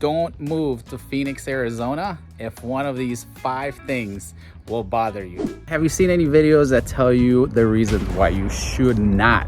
don't move to Phoenix, Arizona if one of these 5 things will bother you. Have you seen any videos that tell you the reasons why you should not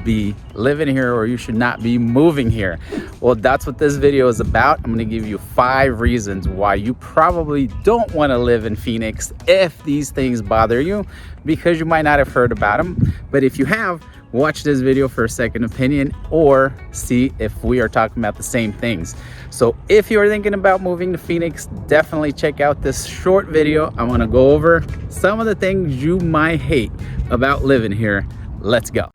be living here or you should not be moving here? Well, that's what this video is about. I'm going to give you 5 reasons why you probably don't want to live in Phoenix if these things bother you, because you might not have heard about them. But if you have, watch this video for a second opinion or see if we are talking about the same things. So if you're thinking about moving to Phoenix, definitely check out this short video. I'm going to go over some of the things you might hate about living here. Let's go.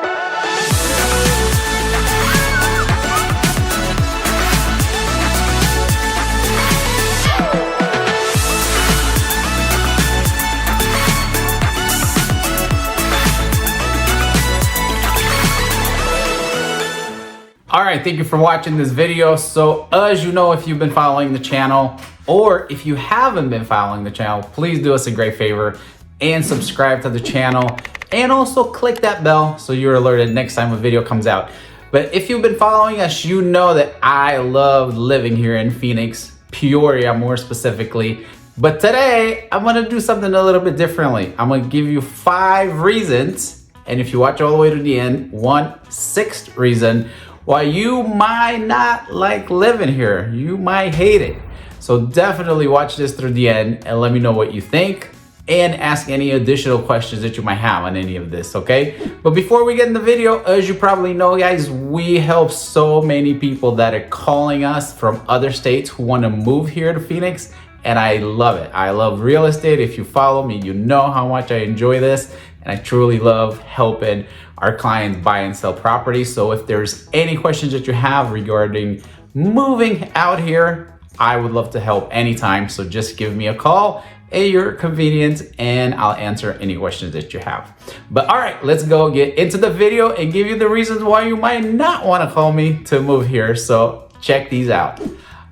All right, thank you for watching this video. So as you know, if you've been following the channel, or if you haven't been following the channel, please do us a great favor and subscribe to the channel, and also click that bell so you're alerted next time a video comes out. But if you've been following us, you know that I love living here in Phoenix, Peoria more specifically. But today I'm gonna do something a little bit differently. I'm gonna give you 5 reasons, and if you watch all the way to the end, 1/6 reason why you might not like living here. You might hate it. So definitely watch this through the end and let me know what you think, and ask any additional questions that you might have on any of this, okay? But before we get in the video, as you probably know, guys, we help so many people that are calling us from other states who want to move here to Phoenix, and I love it. I love real estate. If you follow me, you know how much I enjoy this, and I truly love helping our clients buy and sell properties. So if there's any questions that you have regarding moving out here, I would love to help anytime. So just give me a call at your convenience and I'll answer any questions that you have. But all right, let's go get into the video and give you the reasons why you might not want to call me to move here. So check these out.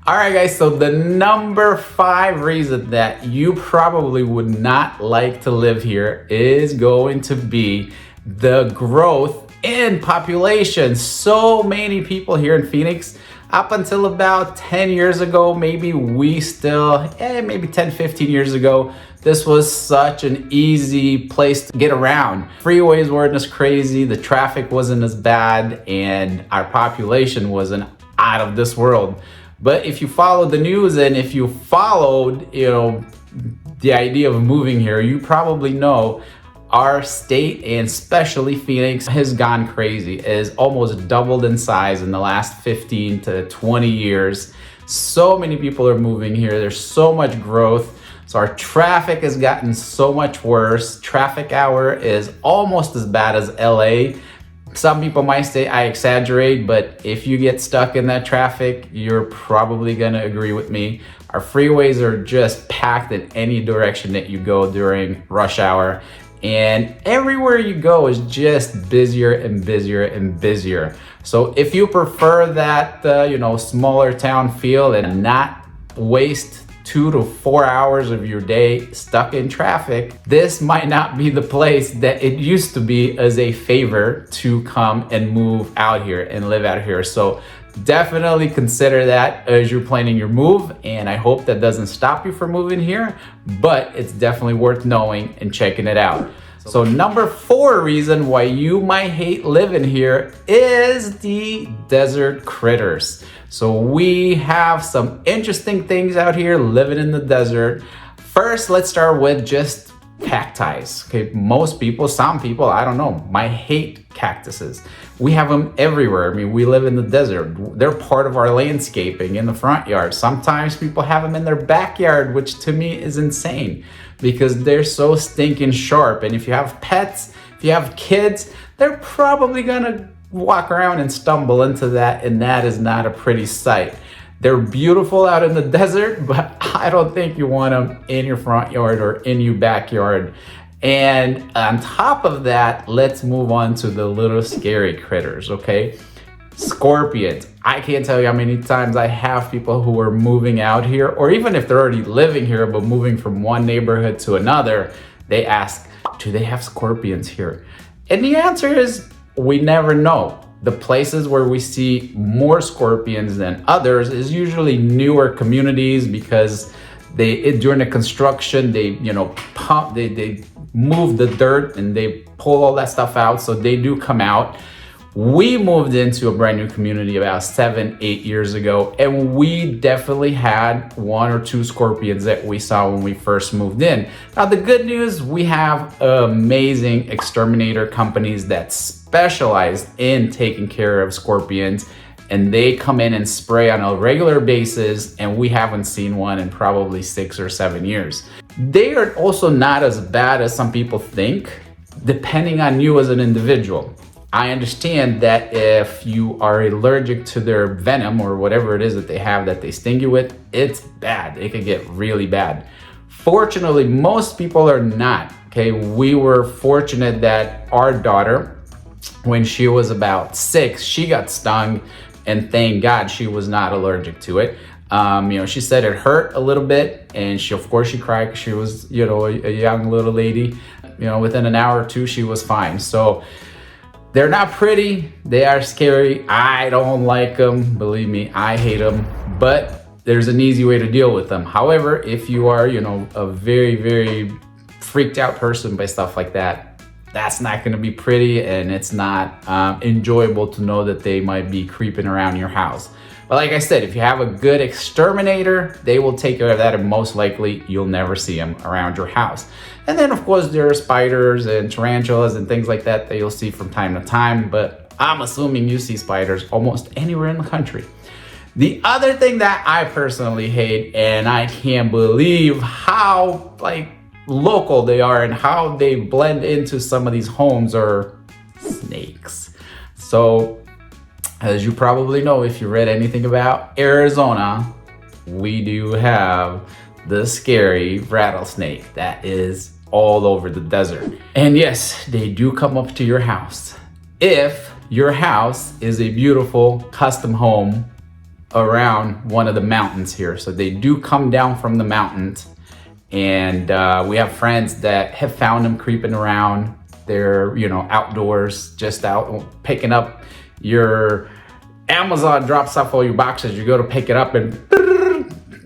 All right, guys, so the number 5 reason that you probably would not like to live here is going to be the growth in population. So many people here in Phoenix. Up until about 10 years ago, maybe we still, maybe 10, 15 years ago, this was such an easy place to get around. Freeways weren't as crazy, the traffic wasn't as bad, and our population wasn't out of this world. But if you followed the news and if you followed, the idea of moving here, you probably know our state, and especially Phoenix, has gone crazy. It has almost doubled in size in the last 15 to 20 years. So many people are moving here. There's so much growth. So our traffic has gotten so much worse. Traffic hour is almost as bad as LA. Some people might say I exaggerate, but if you get stuck in that traffic, you're probably gonna agree with me. Our freeways are just packed in any direction that you go during rush hour. And everywhere you go is just busier and busier and busier. So if you prefer that, smaller town feel and not waste 2 to 4 hours of your day stuck in traffic, this might not be the place that it used to be as a favor to come and move out here and live out here. So definitely consider that as you're planning your move, and I hope that doesn't stop you from moving here, but it's definitely worth knowing and checking it out. So number 4 reason why you might hate living here is the desert critters. So we have some interesting things out here living in the desert. First, let's start with just cacti. Okay, most people, some people, I don't know, might hate cactuses. We have them everywhere. I mean, we live in the desert. They're part of our landscaping in the front yard. Sometimes people have them in their backyard, which to me is insane because they're so stinking sharp. And if you have pets, if you have kids, they're probably gonna walk around and stumble into that, and that is not a pretty sight. They're beautiful out in the desert, but I don't think you want them in your front yard or in your backyard. And on top of that, let's move on to the little scary critters, okay? Scorpions. I can't tell you how many times I have people who are moving out here, or even if they're already living here, but moving from one neighborhood to another, they ask, do they have scorpions here? And the answer is, we never know. The places where we see more scorpions than others is usually newer communities, because during the construction, they pump, they move the dirt and they pull all that stuff out, so they do come out. We moved into a brand new community about 7-8 years ago, and we definitely had 1 or 2 scorpions that we saw when we first moved in. Now, the good news, we have amazing exterminator companies that specialize in taking care of scorpions, and they come in and spray on a regular basis, and we haven't seen one in probably 6 or 7 years. They are also not as bad as some people think, depending on you as an individual. I understand that if you are allergic to their venom or whatever it is that they have that they sting you with, it's bad. It can get really bad. Fortunately, most people are not, okay? We were fortunate that our daughter, when she was about 6, she got stung, and thank God she was not allergic to it. She said it hurt a little bit, and she cried because she was, a young little lady. Within an hour or 2, she was fine. So they're not pretty, they are scary. I don't like them, believe me, I hate them, but there's an easy way to deal with them. However, if you are, a very, very freaked out person by stuff like that, that's not gonna be pretty, and it's not enjoyable to know that they might be creeping around your house. But like I said, if you have a good exterminator, they will take care of that, and most likely you'll never see them around your house. And then of course there are spiders and tarantulas and things like that you'll see from time to time, but I'm assuming you see spiders almost anywhere in the country. The other thing that I personally hate, and I can't believe how local they are and how they blend into some of these homes, are snakes. So as you probably know, if you read anything about Arizona, we do have the scary rattlesnake that is all over the desert. And yes, they do come up to your house. If your house is a beautiful custom home around one of the mountains here. So they do come down from the mountains, and we have friends that have found them creeping around. They're, outdoors, just out picking up your Amazon, drops off all your boxes. You go to pick it up and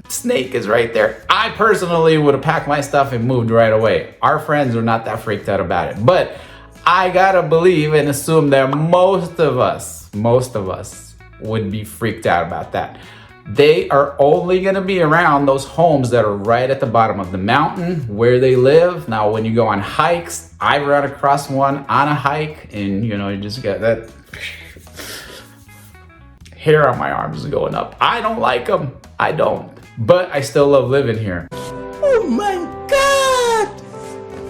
snake is right there. I personally would have packed my stuff and moved right away. Our friends are not that freaked out about it, but I gotta believe and assume that most of us would be freaked out about that. They are only gonna be around those homes that are right at the bottom of the mountain where they live. Now, when you go on hikes, I ran across one on a hike, and you just got that hair on my arms is going up. I don't like them. I don't. But I still love living here. Oh my God!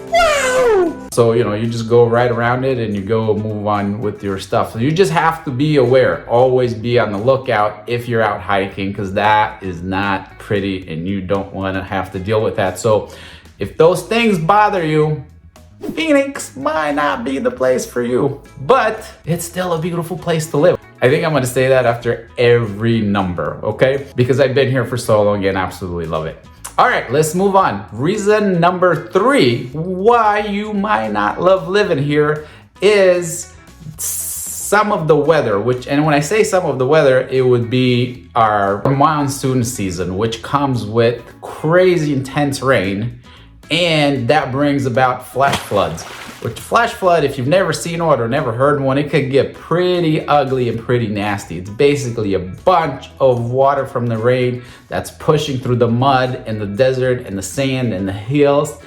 Wow! So, you just go right around it and you go move on with your stuff. So you just have to be aware. Always be on the lookout if you're out hiking, because that is not pretty and you don't want to have to deal with that. So if those things bother you, Phoenix might not be the place for you, but it's still a beautiful place to live. I think I'm going to say that after every number, okay? Because I've been here for so long and absolutely love it. All right, let's move on. Reason number 3 why you might not love living here is some of the weather, and when I say some of the weather, it would be our monsoon season, which comes with crazy intense rain, and that brings about flash floods. Which flash flood, if you've never seen one or never heard one, it could get pretty ugly and pretty nasty. It's basically a bunch of water from the rain that's pushing through the mud and the desert and the sand and the hills.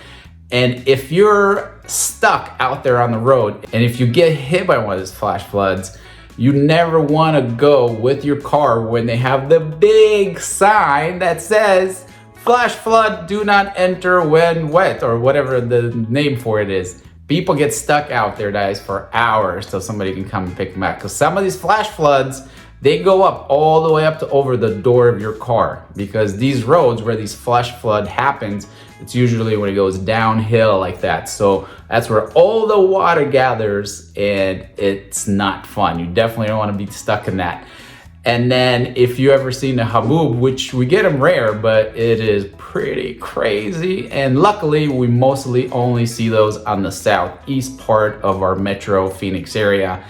And if you're stuck out there on the road, and if you get hit by one of these flash floods, you never want to go with your car when they have the big sign that says, "Flash flood, do not enter when wet," or whatever the name for it is. People get stuck out there, guys, for hours till somebody can come and pick them up. Because some of these flash floods, they go up all the way up to over the door of your car. Because these roads where these flash flood happens, it's usually when it goes downhill like that. So that's where all the water gathers, and it's not fun. You definitely don't want to be stuck in that. And then if you ever seen a haboob, which we get them rare, but it is pretty crazy. And luckily, we mostly only see those on the southeast part of our metro Phoenix area.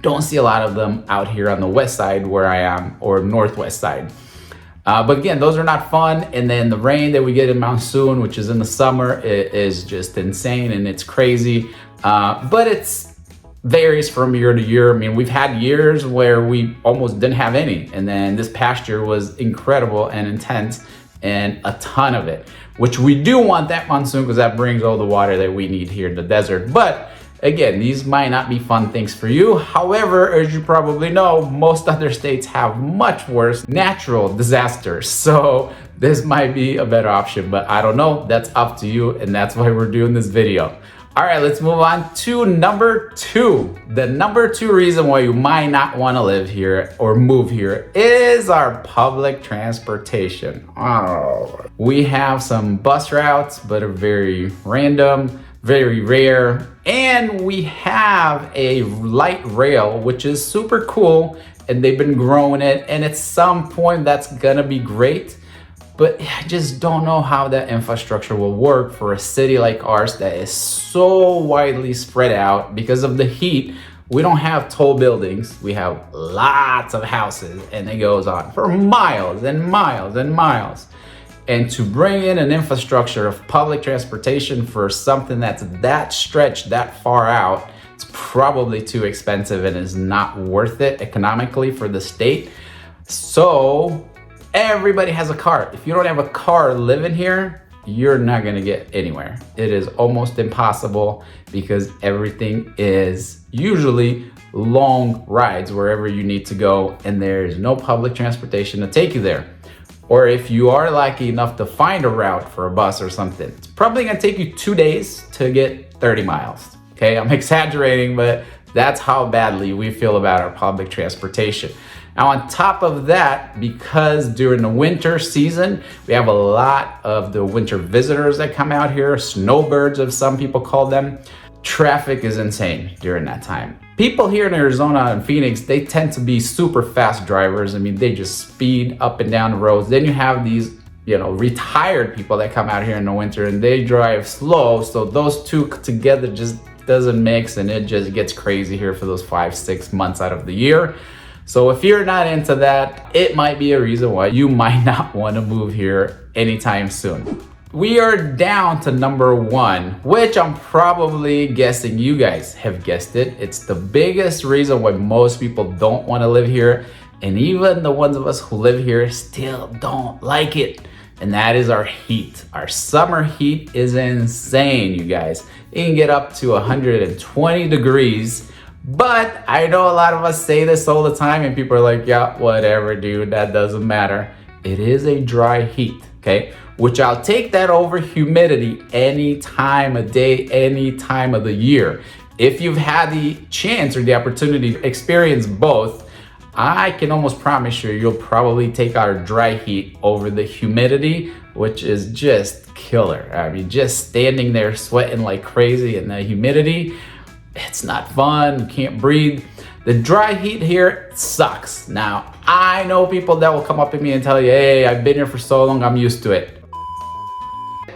Don't see a lot of them out here on the west side where I am, or northwest side. But again, those are not fun. And then the rain that we get in monsoon, which is in the summer, it is just insane and it's crazy. But it's varies from year to year. I mean, we've had years where we almost didn't have any. And then this past year was incredible and intense and a ton of it, which we do want that monsoon because that brings all the water that we need here in the desert. But again, these might not be fun things for you. However, as you probably know, most other states have much worse natural disasters. So this might be a better option, but I don't know. That's up to you, and that's why we're doing this video. All right, let's move on to number 2. The number 2 reason why you might not want to live here or move here is our public transportation. Oh, we have some bus routes, but are very random, very rare. And we have a light rail, which is super cool, and they've been growing it. And at some point that's gonna be great. But I just don't know how that infrastructure will work for a city like ours that is so widely spread out because of the heat. We don't have tall buildings. We have lots of houses, and it goes on for miles and miles and miles. And to bring in an infrastructure of public transportation for something that's that stretched that far out, it's probably too expensive and is not worth it economically for the state. So everybody has a car. If you don't have a car living here, you're not gonna get anywhere. It is almost impossible because everything is usually long rides wherever you need to go, and there's no public transportation to take you there. Or if you are lucky enough to find a route for a bus or something, it's probably gonna take you 2 days to get 30 miles. Okay, I'm exaggerating, but that's how badly we feel about our public transportation. Now, on top of that, because during the winter season, we have a lot of the winter visitors that come out here, snowbirds, as some people call them. Traffic is insane during that time. People here in Arizona and Phoenix, they tend to be super fast drivers. I mean, they just speed up and down the roads. Then you have these, retired people that come out here in the winter and they drive slow. So those two together just doesn't mix, and it just gets crazy here for those 5-6 months out of the year. So if you're not into that, it might be a reason why you might not want to move here anytime soon. We are down to number 1, which I'm probably guessing you guys have guessed it. It's the biggest reason why most people don't want to live here. And even the ones of us who live here still don't like it. And that is our heat. Our summer heat is insane, you guys. It can get up to 120 degrees. But I know a lot of us say this all the time and people are like, yeah, whatever, dude, that doesn't matter. It is a dry heat, okay? Which I'll take that over humidity any time of day, any time of the year. If you've had the chance or the opportunity to experience both, I can almost promise you'll probably take our dry heat over the humidity, which is just killer. I mean, just standing there sweating like crazy in the humidity, it's not fun, you can't breathe. The dry heat here sucks. Now, I know people that will come up to me and tell you, hey, I've been here for so long, I'm used to it.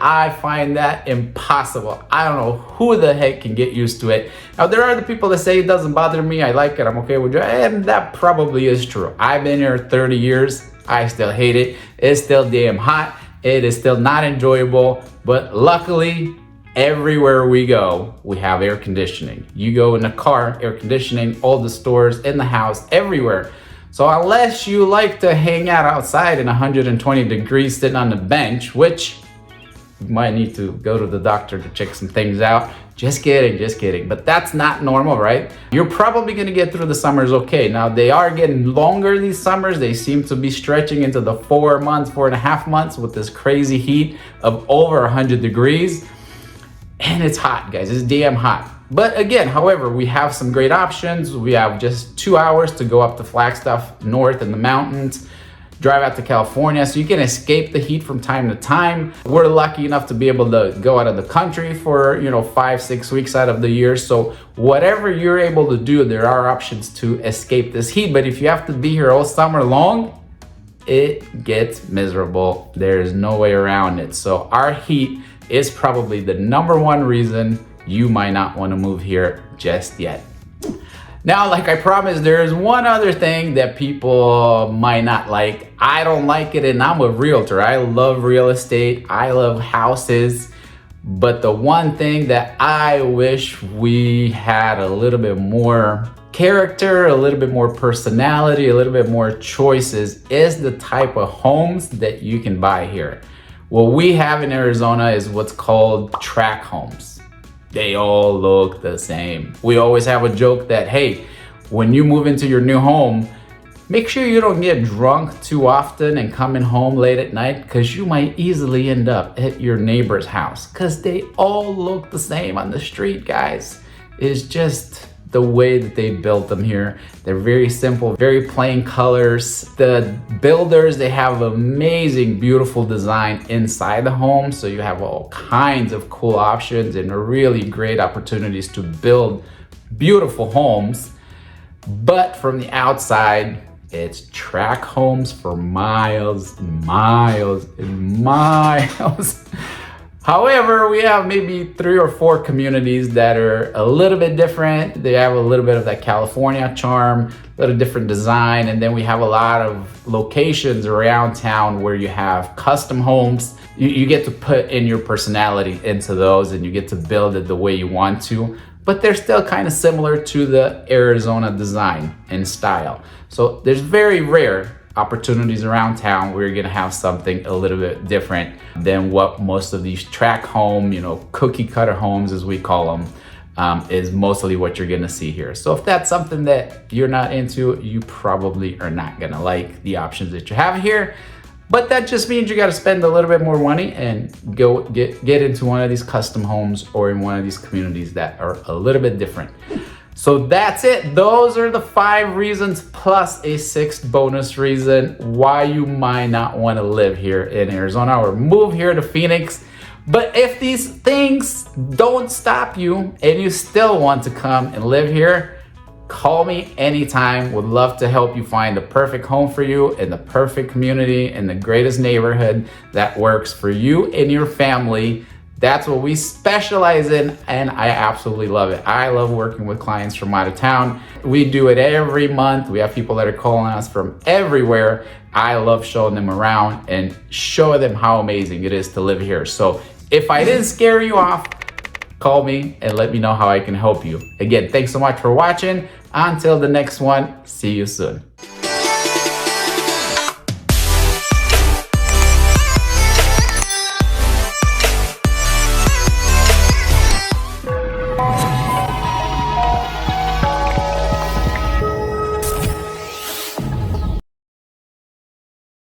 I find that impossible. I don't know who the heck can get used to it. Now, there are the people that say it doesn't bother me, I like it, I'm okay with it, and that probably is true. I've been here 30 years, I still hate it. It's still damn hot, it is still not enjoyable, but luckily, everywhere we go, we have air conditioning. You go in the car, air conditioning, all the stores, in the house, everywhere. So unless you like to hang out outside in 120 degrees sitting on the bench, which you might need to go to the doctor to check some things out. Just kidding. But that's not normal, right? You're probably gonna get through the summers okay. Now, they are getting longer these summers. They seem to be stretching into the 4.5 months with this crazy heat of over 100 degrees. And it's hot, guys, it's damn hot. But again, however, we have some great options. We have just 2 hours to go up to Flagstaff north in the mountains, drive out to California, so you can escape the heat from time to time. We're lucky enough to be able to go out of the country for 5-6 weeks out of the year. So whatever you're able to do, there are options to escape this heat. But if you have to be here all summer long, it gets miserable. There's no way around it. So our heat is probably the number 1 reason you might not want to move here just yet. Now, like I promised, there's one other thing that people might not like. I don't like it, and I'm a realtor. I love real estate. I love houses. But the one thing that I wish we had a little bit more character, a little bit more personality, a little bit more choices is the type of homes that you can buy here. What we have in Arizona is what's called tract homes. They all look the same. We always have a joke that, hey, when you move into your new home, make sure you don't get drunk too often and coming home late at night, because you might easily end up at your neighbor's house, because they all look the same on the street, guys. It's just the way that they built them here. They're very simple, very plain colors. The builders, they have amazing, beautiful design inside the home. So you have all kinds of cool options and really great opportunities to build beautiful homes. But from the outside, it's tract homes for miles and miles and miles. However, we have maybe 3 or 4 communities that are a little bit different. They have a little bit of that California charm, a little different design. And then we have a lot of locations around town where you have custom homes. You get to put in your personality into those, and you get to build it the way you want to. But they're still kind of similar to the Arizona design and style. So there's very rare opportunities around town where you're gonna have something a little bit different than what most of these tract home, cookie cutter homes as we call them, is mostly what you're gonna see here. So if that's something that you're not into, you probably are not gonna like the options that you have here. But that just means you gotta spend a little bit more money and go get into one of these custom homes or in one of these communities that are a little bit different. So that's it. Those are the 5 reasons plus a 6th bonus reason why you might not want to live here in Arizona or move here to Phoenix. But if these things don't stop you and you still want to come and live here, call me anytime. Would love to help you find the perfect home for you in the perfect community in the greatest neighborhood that works for you and your family. That's what we specialize in, and I absolutely love it. I love working with clients from out of town. We do it every month. We have people that are calling us from everywhere. I love showing them around and showing them how amazing it is to live here. So if I didn't scare you off, call me and let me know how I can help you. Again, thanks so much for watching. Until the next one, see you soon.